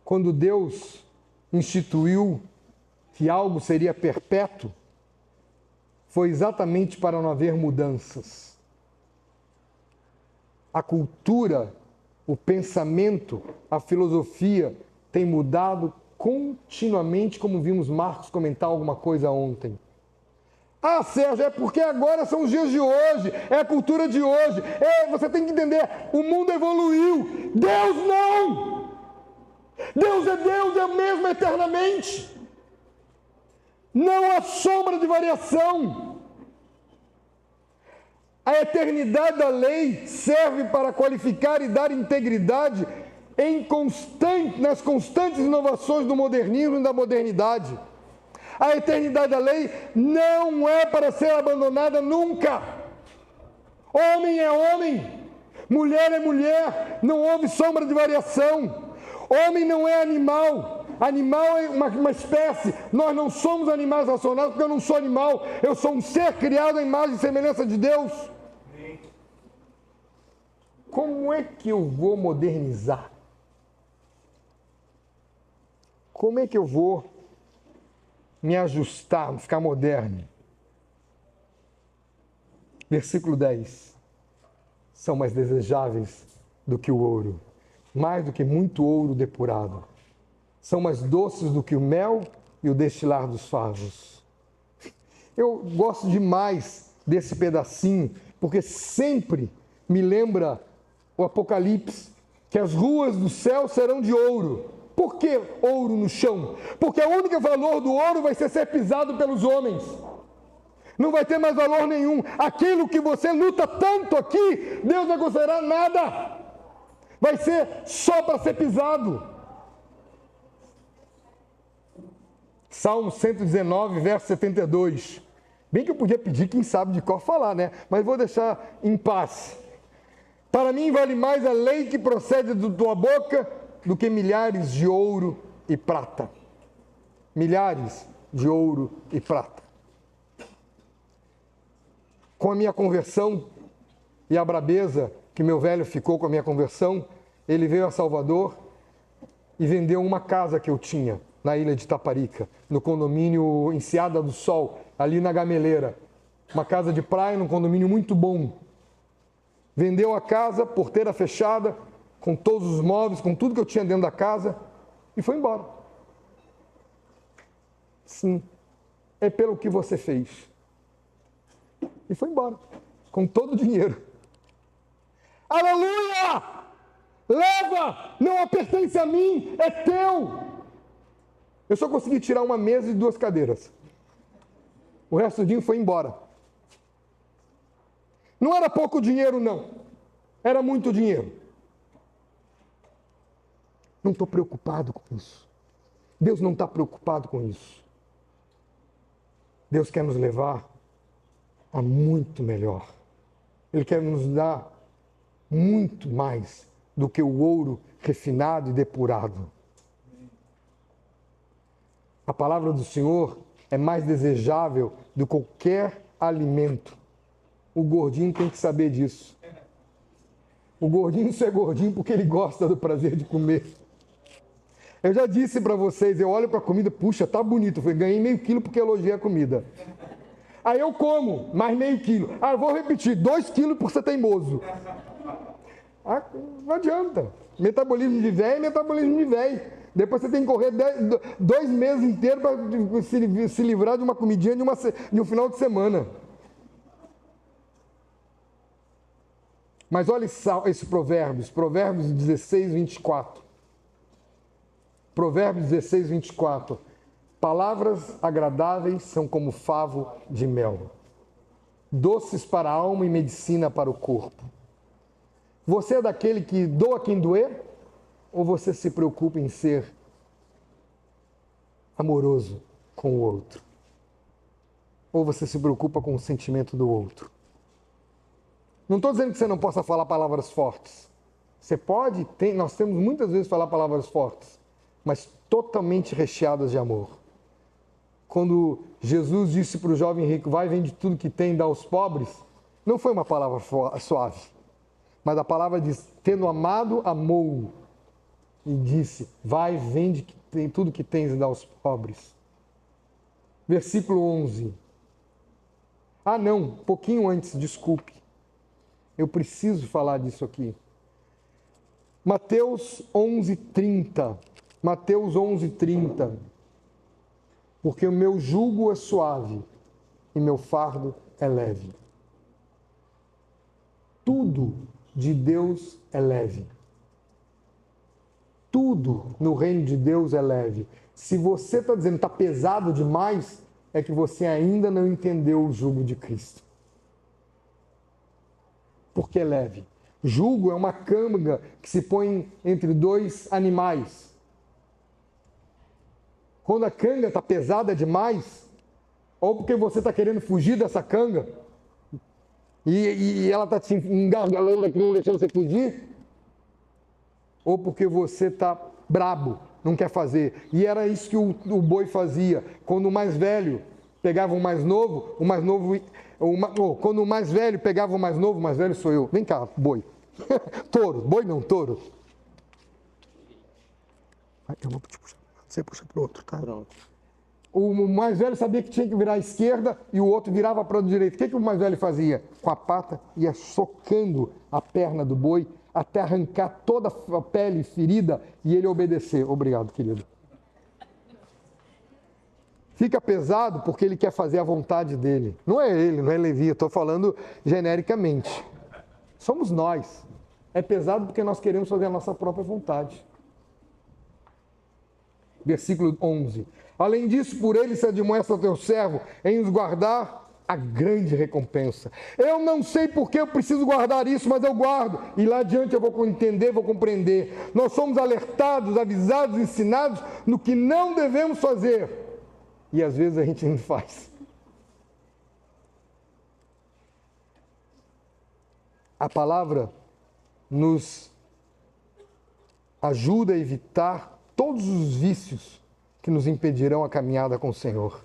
Quando Deus instituiu que algo seria perpétuo, foi exatamente para não haver mudanças. A cultura, o pensamento, a filosofia tem mudado continuamente, como vimos Marcos comentar alguma coisa ontem. Ah, Sérgio, é porque agora são os dias de hoje, é a cultura de hoje. Você tem que entender, o mundo evoluiu, Deus não! Deus é o mesmo eternamente. Não há sombra de variação. A eternidade da lei serve para qualificar e dar integridade nas constantes inovações do modernismo e da modernidade. A eternidade da lei não é para ser abandonada nunca. Homem é homem. Mulher é mulher, não houve sombra de variação. Homem não é animal. Animal é uma espécie. Nós não somos animais racionais, porque eu não sou animal. Eu sou um ser criado à imagem e semelhança de Deus. Como é que eu vou modernizar? Como é que eu vou me ajustar, ficar moderno? Versículo 10. São mais desejáveis do que o ouro, mais do que muito ouro depurado. São mais doces do que o mel e o destilar dos favos. Eu gosto demais desse pedacinho, porque sempre me lembra o Apocalipse, que as ruas do céu serão de ouro. Por que ouro no chão? Porque o único valor do ouro vai ser pisado pelos homens. Não vai ter mais valor nenhum. Aquilo que você luta tanto aqui, Deus não vai considerar nada. Vai ser só para ser pisado. Salmo 119, verso 72. Bem que eu podia pedir, quem sabe de cor falar, né? Mas vou deixar em paz. Para mim vale mais a lei que procede da tua boca do que milhares de ouro e prata. Milhares de ouro e prata. Com a minha conversão e a brabeza que meu velho ficou com a minha conversão, ele veio a Salvador e vendeu uma casa que eu tinha na ilha de Taparica, no condomínio Enseada do Sol, ali na Gameleira. Uma casa de praia, num condomínio muito bom. Vendeu a casa, porteira fechada, com todos os móveis, com tudo que eu tinha dentro da casa, e foi embora. Sim, é pelo que você fez. E foi embora, com todo o dinheiro. Aleluia! Leva! Não pertence a mim, é teu! Eu só consegui tirar uma mesa e 2 cadeiras. O resto do dinheiro foi embora. Não era pouco dinheiro, não. Era muito dinheiro. Não estou preocupado com isso. Deus não está preocupado com isso. Deus quer nos levar a muito melhor. Ele quer nos dar muito mais do que o ouro refinado e depurado. A palavra do Senhor é mais desejável do que qualquer alimento. O gordinho tem que saber disso. O gordinho só é gordinho porque ele gosta do prazer de comer. Eu já disse para vocês, eu olho para a comida, puxa, tá bonito. Eu ganhei meio quilo porque elogiei a comida. Aí eu como mais meio quilo. Ah, eu vou repetir, 2 quilos por ser teimoso. Ah, não adianta. Metabolismo de velho é metabolismo de velho. Depois você tem que correr 2 meses inteiros para se livrar de uma comidinha de um final de semana. Mas olha esse Provérbios 16, 24. Provérbios 16, 24. Palavras agradáveis são como favo de mel, doces para a alma e medicina para o corpo. Você é daquele que doa quem doer? Ou você se preocupa em ser amoroso com o outro? Ou você se preocupa com o sentimento do outro? Não estou dizendo que você não possa falar palavras fortes. Você pode, nós temos muitas vezes falar palavras fortes, mas totalmente recheadas de amor. Quando Jesus disse para o jovem rico, vai, vende tudo que tem e dá aos pobres, não foi uma palavra suave, mas a palavra diz, tendo amado, amou. E disse, vai, vende tudo que tens e dá aos pobres. Versículo 11. Ah não, um pouquinho antes, desculpe. Eu preciso falar disso aqui. Mateus 11:30. Mateus 11:30. Porque o meu jugo é suave e meu fardo é leve. Tudo de Deus é leve. Tudo no reino de Deus é leve. Se você está dizendo que está pesado demais, é que você ainda não entendeu o jugo de Cristo. Porque é leve. Jugo é uma canga que se põe entre 2 animais. Quando a canga está pesada demais, ou porque você está querendo fugir dessa canga, e ela está te engargalando aqui, não deixando você fugir? Ou porque você está brabo, não quer fazer? E era isso que o boi fazia. Quando o mais velho pegava o mais novo, quando o mais velho pegava o mais velho sou eu. Vem cá, boi. Touro, boi não, touro. Eu vou te puxar. Você puxa para o outro, tá? Pronto. O mais velho sabia que tinha que virar à esquerda e o outro virava para a direita. O que o mais velho fazia? Com a pata, ia socando a perna do boi até arrancar toda a pele ferida e ele obedecer. Obrigado, querido. Fica pesado porque ele quer fazer a vontade dele. Não é ele, não é Levi, eu estou falando genericamente. Somos nós. É pesado porque nós queremos fazer a nossa própria vontade. Versículo 11. Além disso, por ele se admoesta teu servo em os guardar a grande recompensa. Eu não sei por que eu preciso guardar isso, mas eu guardo. E lá adiante eu vou entender, vou compreender. Nós somos alertados, avisados, ensinados no que não devemos fazer. E às vezes a gente não faz. A palavra nos ajuda a evitar todos os vícios que nos impedirão a caminhada com o Senhor.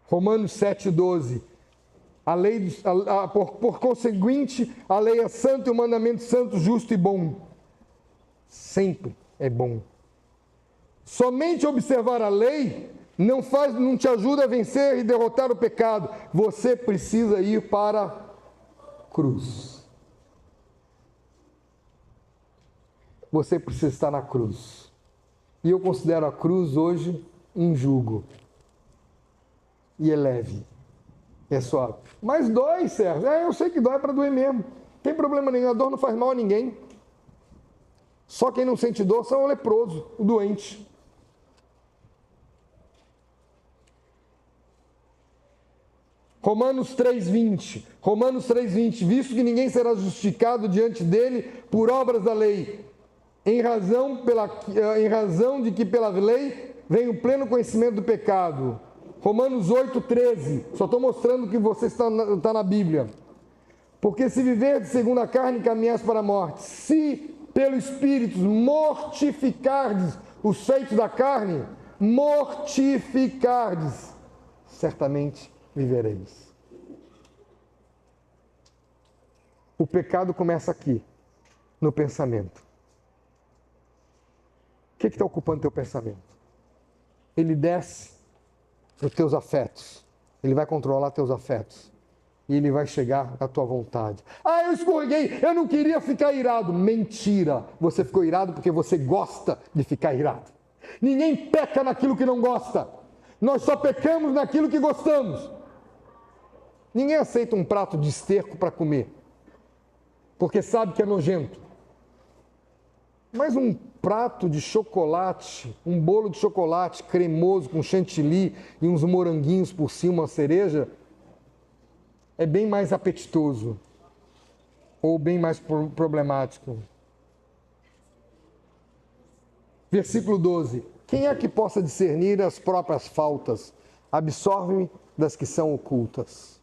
Romanos 7,12. Por conseguinte, a lei é santa e o mandamento santo, justo e bom. Sempre é bom. Somente observar a lei não te ajuda a vencer e derrotar o pecado. Você precisa ir para a cruz. Você precisa estar na cruz. E eu considero a cruz hoje um jugo. E é leve. É suave. Mas dói, Sérgio. Eu sei que dói para doer mesmo. Não tem problema nenhum. A dor não faz mal a ninguém. Só quem não sente dor são o leproso, o doente. Romanos 3,20. Romanos 3,20. Visto que ninguém será justificado diante dele por obras da lei, em razão de que pela lei vem o pleno conhecimento do pecado. Romanos 8,13. Só estou mostrando que você está na Bíblia. Porque se viver segundo a carne, caminhas para a morte. Se pelo Espírito mortificardes os feitos da carne, mortificardes, certamente vivereis. O pecado começa aqui, no pensamento. O que está ocupando teu pensamento? Ele desce nos teus afetos. Ele vai controlar teus afetos. E ele vai chegar à tua vontade. Eu escorreguei, eu não queria ficar irado. Mentira! Você ficou irado porque você gosta de ficar irado. Ninguém peca naquilo que não gosta. Nós só pecamos naquilo que gostamos. Ninguém aceita um prato de esterco para comer, porque sabe que é nojento. Mas um prato de chocolate, um bolo de chocolate cremoso com chantilly e uns moranguinhos por cima, uma cereja, é bem mais apetitoso ou bem mais problemático. Versículo 12. Quem é que possa discernir as próprias faltas? Absorve-me das que são ocultas.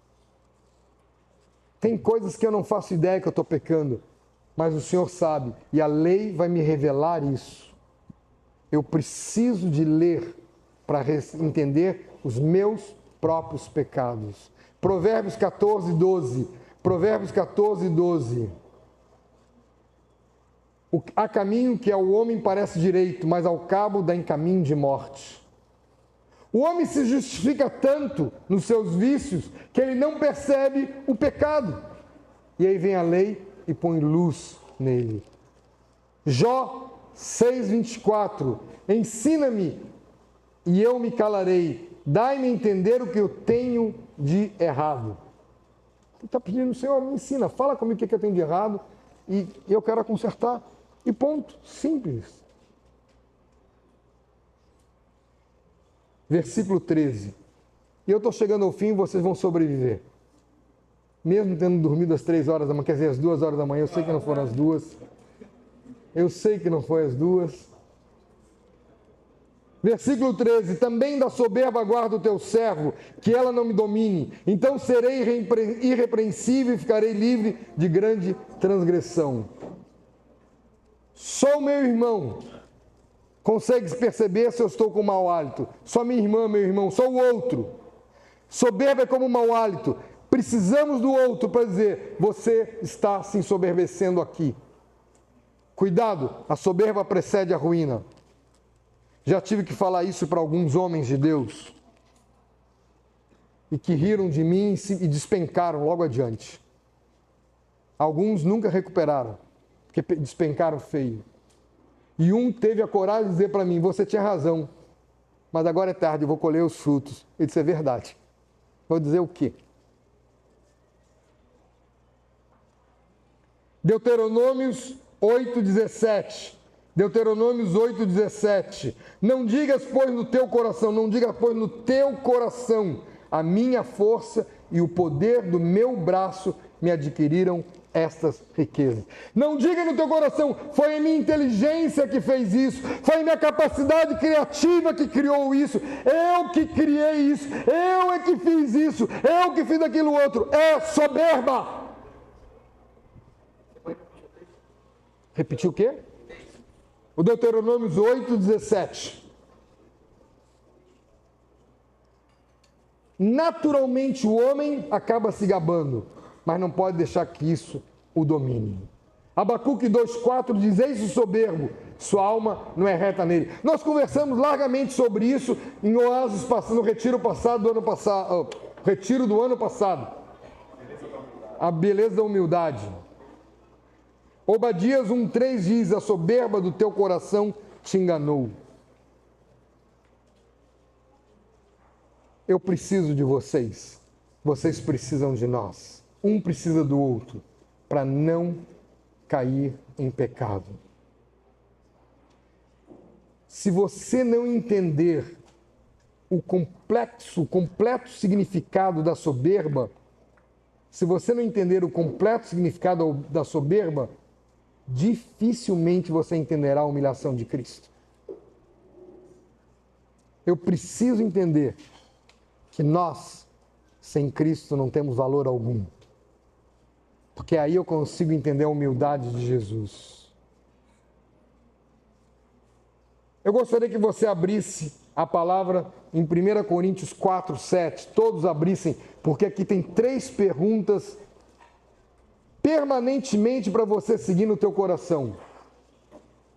Tem coisas que eu não faço ideia que eu estou pecando, mas o Senhor sabe, e a lei vai me revelar isso. Eu preciso de ler para entender os meus próprios pecados. Provérbios 14:12. Provérbios 14:12. Há caminho que ao homem parece direito, mas ao cabo dá em caminho de morte. O homem se justifica tanto nos seus vícios que ele não percebe o pecado. E aí vem a lei e põe luz nele. Jó 6:24. Ensina-me e eu me calarei. Dai-me a entender o que eu tenho de errado. Você está pedindo, Senhor, me ensina, fala comigo o que eu tenho de errado e eu quero consertar. E ponto. Simples. Versículo 13. E eu estou chegando ao fim e vocês vão sobreviver. Mesmo tendo dormido às 3 horas da manhã, quer dizer, às 2 horas da manhã, eu sei que não foram as 2. Eu sei que não foi as 2. Versículo 13, também da soberba guarda o teu servo, que ela não me domine. Então serei irrepreensível e ficarei livre de grande transgressão. Só o meu irmão consegue perceber se eu estou com mau hálito. Só minha irmã, meu irmão, só o outro. Soberba é como mau hálito. Precisamos do outro para dizer, você está se ensoberbecendo aqui. Cuidado, a soberba precede a ruína. Já tive que falar isso para alguns homens de Deus. E que riram de mim e despencaram logo adiante. Alguns nunca recuperaram, porque despencaram feio. E um teve a coragem de dizer para mim, você tinha razão, mas agora é tarde, eu vou colher os frutos. Ele disse, é verdade. Vou dizer o quê? Deuteronômios 8:17. Deuteronômios 8:17. Não digas, pois, no teu coração, não digas, pois, no teu coração, a minha força e o poder do meu braço me adquiriram estas riquezas. Não diga no teu coração, foi a minha inteligência que fez isso, foi a minha capacidade criativa que criou isso, eu que criei isso, eu é que fiz isso, eu que fiz aquilo outro. É soberba. Repetiu o quê? O Deuteronômio 8:17. Naturalmente o homem acaba se gabando, mas não pode deixar que isso o domine. Abacuque 2:4 diz, eis o soberbo, sua alma não é reta nele. Nós conversamos largamente sobre isso em Oásis, no retiro passado do ano passado, retiro do ano passado. A beleza da humildade. Obadias 1:3 diz, a soberba do teu coração te enganou. Eu preciso de vocês, vocês precisam de nós. Um precisa do outro, para não cair em pecado. Se você não entender o completo significado da soberba, se você não entender o completo significado da soberba, dificilmente você entenderá a humilhação de Cristo. Eu preciso entender que nós, sem Cristo, não temos valor algum. Porque aí eu consigo entender a humildade de Jesus. Eu gostaria que você abrisse a palavra em 1 Coríntios 4:7. Todos abrissem, porque aqui tem 3 perguntas permanentemente para você seguir no teu coração.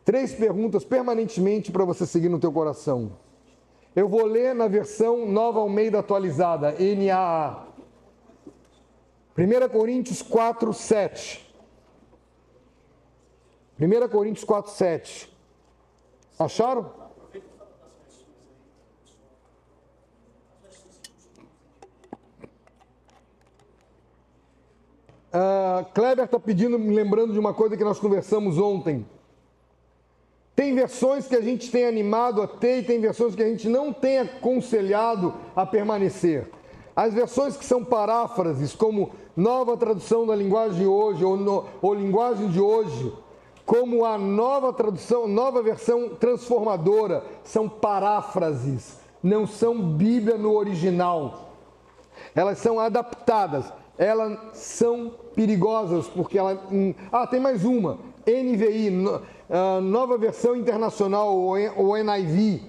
3 perguntas permanentemente para você seguir no teu coração. Eu vou ler na versão Nova Almeida Atualizada, NAA. 1 Coríntios 4:7. 1 Coríntios 4:7. Acharam? Kleber está pedindo, me lembrando de uma coisa que nós conversamos ontem. Tem versões que a gente tem animado a ter e tem versões que a gente não tem aconselhado a permanecer. As versões que são paráfrases, como Nova Tradução da Linguagem de Hoje ou Linguagem de Hoje, como a nova tradução, nova versão transformadora, são paráfrases, não são Bíblia no original. Elas são adaptadas, elas são perigosas, porque tem mais uma, NVI, Nova Versão Internacional, ou NIV.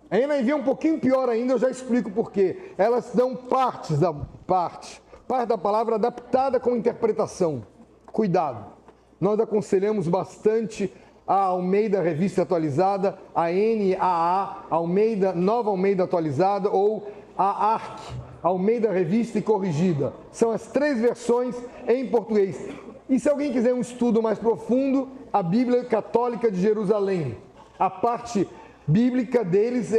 A NIV é um pouquinho pior ainda, eu já explico por quê. Elas dão parte da palavra adaptada com interpretação. Cuidado. Nós aconselhamos bastante a Almeida Revista Atualizada, a NAA, Nova Almeida Atualizada, ou a ARC, Almeida Revista e Corrigida. São as 3 versões em português. E se alguém quiser um estudo mais profundo, a Bíblia Católica de Jerusalém. A parte bíblica deles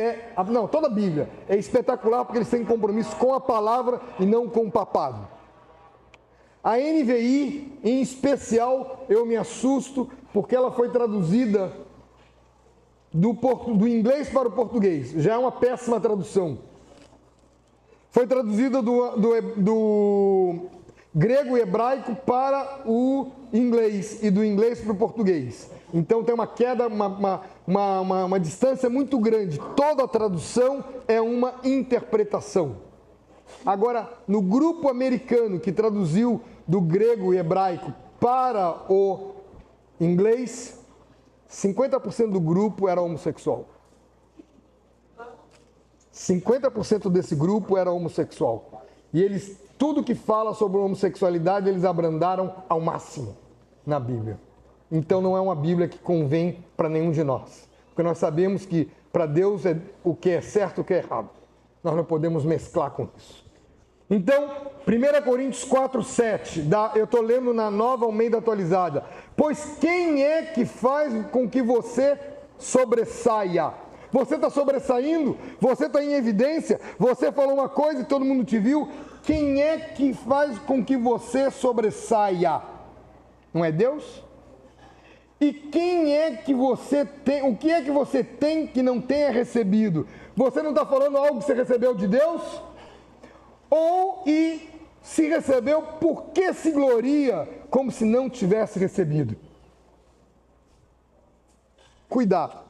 toda a Bíblia é espetacular, porque eles têm compromisso com a palavra e não com o papado. A NVI, em especial, eu me assusto, porque ela foi traduzida do inglês para o português. Já é uma péssima tradução. Foi traduzida grego e hebraico para o inglês e do inglês para o português. Então tem uma queda, uma distância muito grande. Toda a tradução é uma interpretação. Agora, no grupo americano que traduziu do grego e hebraico para o inglês, 50% do grupo era homossexual. 50% desse grupo era homossexual. E eles, tudo que fala sobre homossexualidade, eles abrandaram ao máximo na Bíblia. Então não é uma Bíblia que convém para nenhum de nós. Porque nós sabemos que para Deus é o que é certo e o que é errado. Nós não podemos mesclar com isso. Então, 1 Coríntios 4:7, eu estou lendo na Nova Almeida Atualizada. Pois quem é que faz com que você sobressaia? Você está sobressaindo? Você está em evidência? Você falou uma coisa e todo mundo te viu? Quem é que faz com que você sobressaia? Não é Deus? E quem é que você tem? O que é que você tem que não tenha recebido? Você não está falando algo que você recebeu de Deus? Ou e se recebeu, por que se gloria como se não tivesse recebido? Cuidado.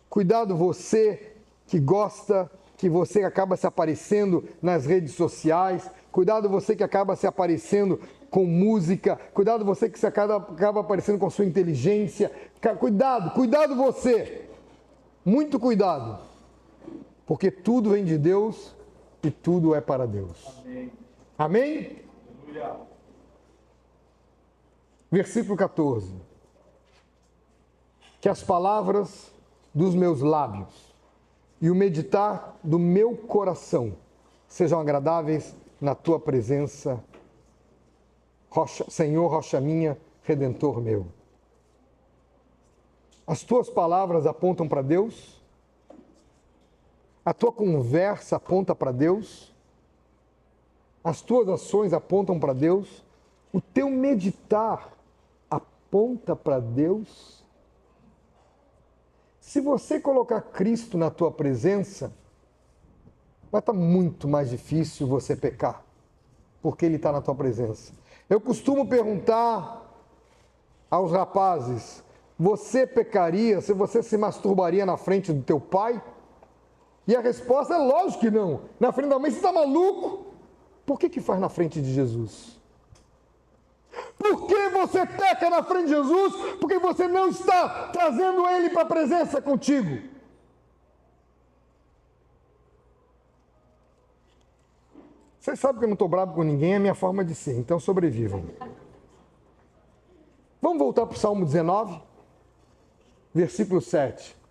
Cuidado você que gosta, que você acaba se aparecendo nas redes sociais. Cuidado você que acaba se aparecendo com música. Cuidado você que se acaba aparecendo com sua inteligência. Cuidado você. Muito cuidado. Porque tudo vem de Deus e tudo é para Deus. Amém? Amém? Versículo 14. Que as palavras dos meus lábios e o meditar do meu coração sejam agradáveis na tua presença, Senhor, rocha minha, Redentor meu. As tuas palavras apontam para Deus? A tua conversa aponta para Deus? As tuas ações apontam para Deus? O teu meditar aponta para Deus? Se você colocar Cristo na tua presença, vai estar muito mais difícil você pecar, porque Ele está na tua presença. Eu costumo perguntar aos rapazes, você pecaria se você se masturbaria na frente do teu pai? E a resposta é lógico que não. Na frente da mãe, você está maluco? Por que faz na frente de Jesus? Por que você peca na frente de Jesus? Porque você não está trazendo Ele para a presença contigo. Vocês sabem que eu não estou bravo com ninguém, é a minha forma de ser, então sobrevivam. Vamos voltar para o Salmo 19, versículo 7.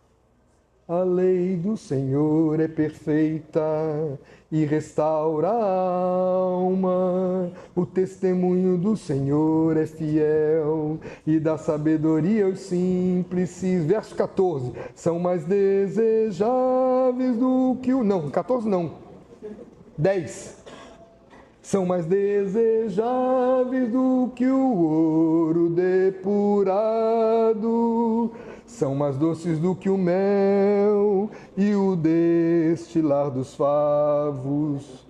A lei do Senhor é perfeita e restaura a alma. O testemunho do Senhor é fiel e dá sabedoria aos simples. Verso 14. São mais desejáveis do que o... Não, 14 não. 10. São mais desejáveis do que o ouro depurado. São mais doces do que o mel e o destilar dos favos.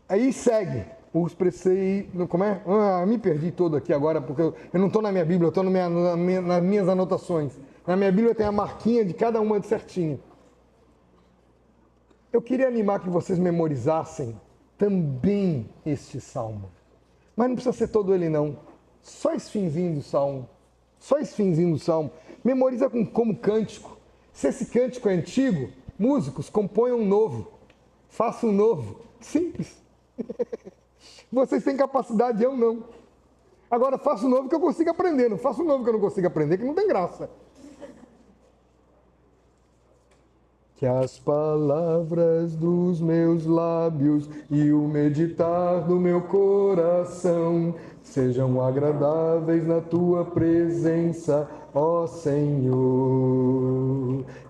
Aí segue os preceitos. Como é? Me perdi todo aqui agora, porque eu não estou na minha Bíblia, eu estou nas minhas anotações. Na minha Bíblia tem a marquinha de cada uma de certinho. Eu queria animar que vocês memorizassem também este salmo. Mas não precisa ser todo ele, não. Só esse finzinho do salmo. Só esse finzinho do salmo. Memoriza como cântico. Se esse cântico é antigo, músicos, componham um novo. Façam um novo. Simples. Vocês têm capacidade, eu não. Agora, faça um novo que eu consiga aprender. Não faça um novo que eu não consiga aprender, que não tem graça. Que as palavras dos meus lábios e o meditar do meu coração sejam agradáveis na tua presença, ó Senhor.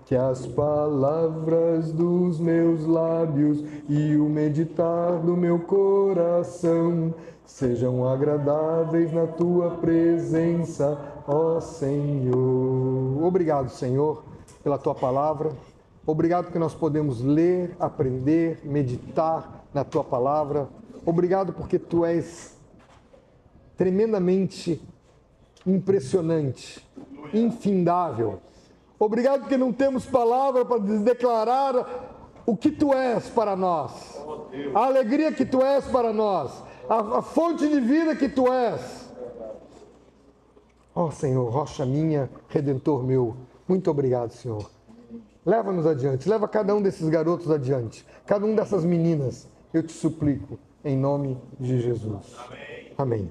Que as palavras dos meus lábios e o meditar do meu coração sejam agradáveis na tua presença, ó Senhor. Obrigado, Senhor, pela tua palavra. Obrigado porque nós podemos ler, aprender, meditar na tua palavra. Obrigado porque tu és tremendamente impressionante, infindável. Obrigado porque não temos palavra para declarar o que Tu és para nós, a alegria que Tu és para nós, a fonte de vida que Tu és. Ó Senhor, rocha minha, Redentor meu, muito obrigado, Senhor. Leva-nos adiante, leva cada um desses garotos adiante, cada um dessas meninas, eu te suplico, em nome de Jesus. Amém.